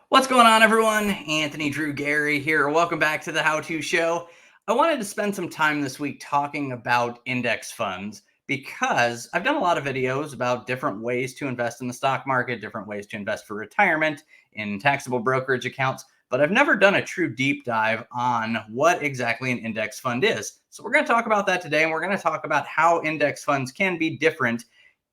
What's going on, everyone? Anthony Drew Gary here. Welcome back to the How To Show. I wanted to spend some time this week talking about index funds because I've done a lot of videos about different ways to invest in the stock market, different ways to invest for retirement, in taxable brokerage accounts, but I've never done a true deep dive on what exactly an index fund is. So we're going to talk about that today, and we're going to talk about how index funds can be different,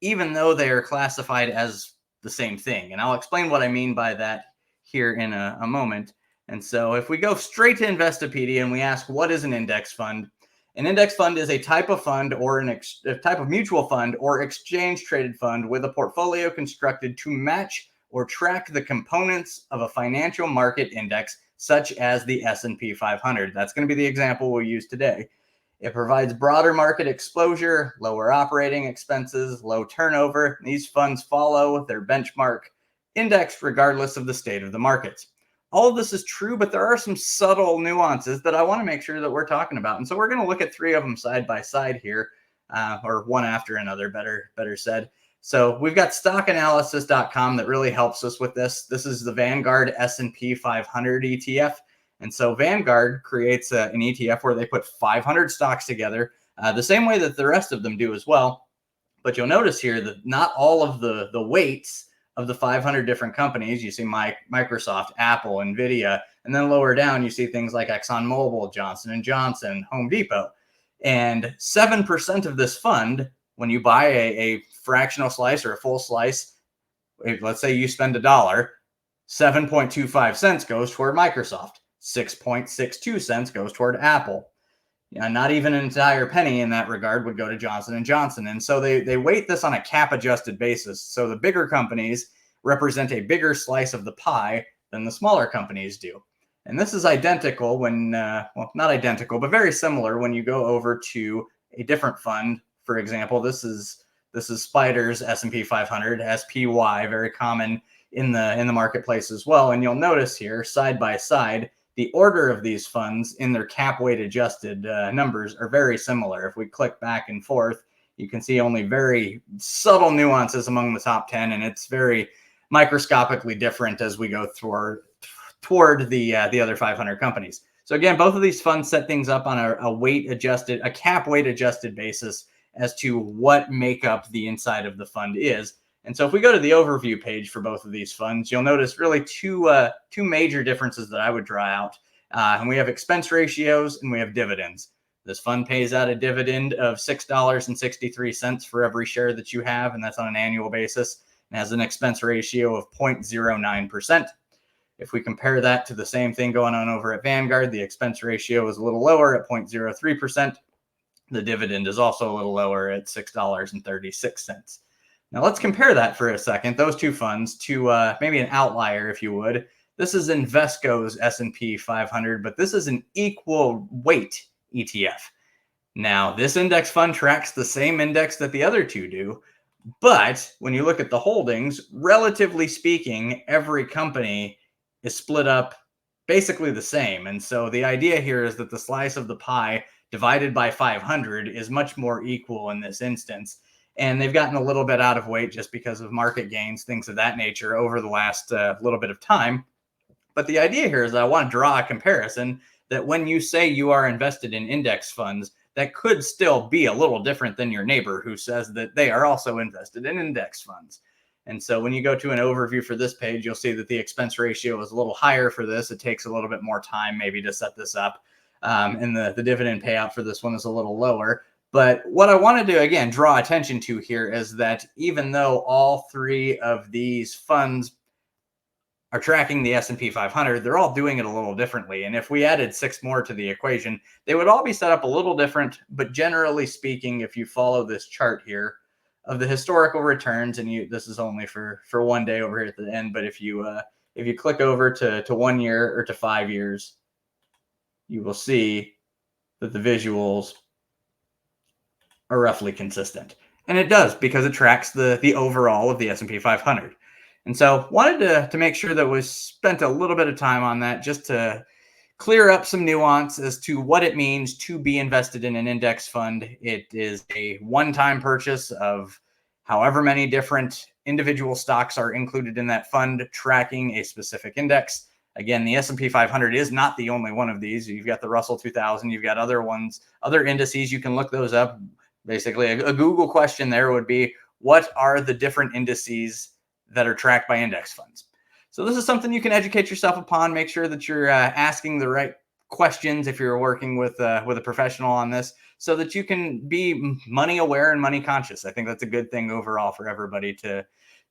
even though they are classified as the same thing. And I'll explain what I mean by that here in a moment. And so if we go straight to Investopedia and we ask, what is an index fund? An index fund is a type of fund or a type of mutual fund or exchange traded fund with a portfolio constructed to match or track the components of a financial market index, such as the S&P 500. That's going to be the example we'll use today. It provides broader market exposure, lower operating expenses, low turnover. These funds follow their benchmark index regardless of the state of the markets. All of this is true, but there are some subtle nuances that I want to make sure that we're talking about. And so we're going to look at three of them side by side here, or one after another, better said. So we've got stockanalysis.com that really helps us with this. This is the Vanguard S&P 500 ETF. And so Vanguard creates an ETF where they put 500 stocks together, the same way that the rest of them do as well. But you'll notice here that not all of the weights of the 500 different companies, you see Microsoft, Apple, Nvidia, and then lower down you see things like ExxonMobil, Johnson & Johnson, Home Depot. And 7% of this fund, when you buy a fractional slice or a full slice, let's say you spend $1, 7.25 cents goes toward Microsoft, 6.62 cents goes toward Apple. Not even an entire penny in that regard would go to Johnson & Johnson. And so they weight this on a cap adjusted basis. So the bigger companies represent a bigger slice of the pie than the smaller companies do. And this is identical when, well, not identical, but very similar when you go over to a different fund. For example, this is Spider's S&P 500, SPY, very common in the marketplace as well. And you'll notice here, side by side, the order of these funds in their cap weight adjusted numbers are very similar. If we click back and forth, you can see only very subtle nuances among the top 10, and it's very microscopically different as we go toward the other 500 companies. So again, both of these funds set things up on a cap weight adjusted basis as to what makeup the inside of the fund is. And so if we go to the overview page for both of these funds, you'll notice really two major differences that I would draw out. And we have expense ratios and we have dividends. This fund pays out a dividend of $6.63 for every share that you have, and that's on an annual basis, and has an expense ratio of 0.09%. If we compare that to the same thing going on over at Vanguard, the expense ratio is a little lower at 0.03%. The dividend is also a little lower at $6.36. Now let's compare that for a second, those two funds, to maybe an outlier, if you would. This is Invesco's S&P 500, but this is an equal weight ETF. Now, this index fund tracks the same index that the other two do, but when you look at the holdings, relatively speaking, every company is split up basically the same. And so the idea here is that the slice of the pie divided by 500 is much more equal in this instance. And they've gotten a little bit out of weight just because of market gains, things of that nature over the last little bit of time. But the idea here is that I want to draw a comparison that when you say you are invested in index funds, that could still be a little different than your neighbor who says that they are also invested in index funds. And so when you go to an overview for this page, you'll see that the expense ratio is a little higher for this. It takes a little bit more time maybe to set this up. And the dividend payout for this one is a little lower. But what I wanted to, again, draw attention to here is that even though all three of these funds are tracking the S&P 500, they're all doing it a little differently. And if we added 6 more to the equation, they would all be set up a little different. But generally speaking, if you follow this chart here of the historical returns, and this is only for one day over here at the end, but if you click over to 1 year or to 5 years, you will see that the visuals are roughly consistent. And it does, because it tracks the overall of the S&P 500. And so wanted to make sure that we spent a little bit of time on that just to clear up some nuance as to what it means to be invested in an index fund. It is a one-time purchase of however many different individual stocks are included in that fund tracking a specific index. Again, the S&P 500 is not the only one of these. You've got the Russell 2000, you've got other ones, other indices. You can look those up. Basically, a Google question there would be, what are the different indices that are tracked by index funds? So this is something you can educate yourself upon. Make sure that you're asking the right questions if you're working with a professional on this, so that you can be money aware and money conscious. I think that's a good thing overall for everybody to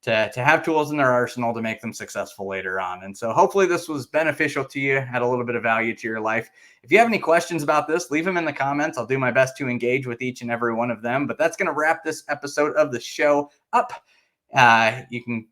have tools in their arsenal to make them successful later on. And so hopefully this was beneficial to you, had a little bit of value to your life. If you have any questions about this, leave them in the comments. I'll do my best to engage with each and every one of them. But that's going to wrap this episode of the show up. You can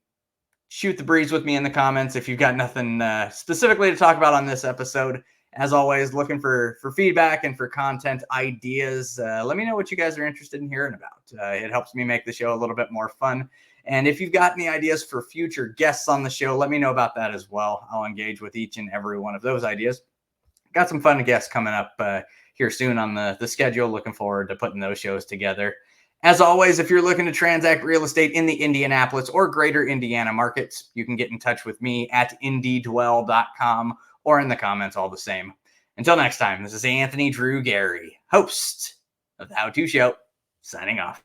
shoot the breeze with me in the comments if you've got nothing specifically to talk about on this episode. As always, looking for feedback and for content ideas. Let me know what you guys are interested in hearing about. It helps me make the show a little bit more fun. And if you've got any ideas for future guests on the show, let me know about that as well. I'll engage with each and every one of those ideas. Got some fun guests coming up here soon on the schedule. Looking forward to putting those shows together. As always, if you're looking to transact real estate in the Indianapolis or greater Indiana markets, you can get in touch with me at indydwell.com or in the comments, all the same. Until next time, this is Anthony Drew Gary, host of The How To Show, signing off.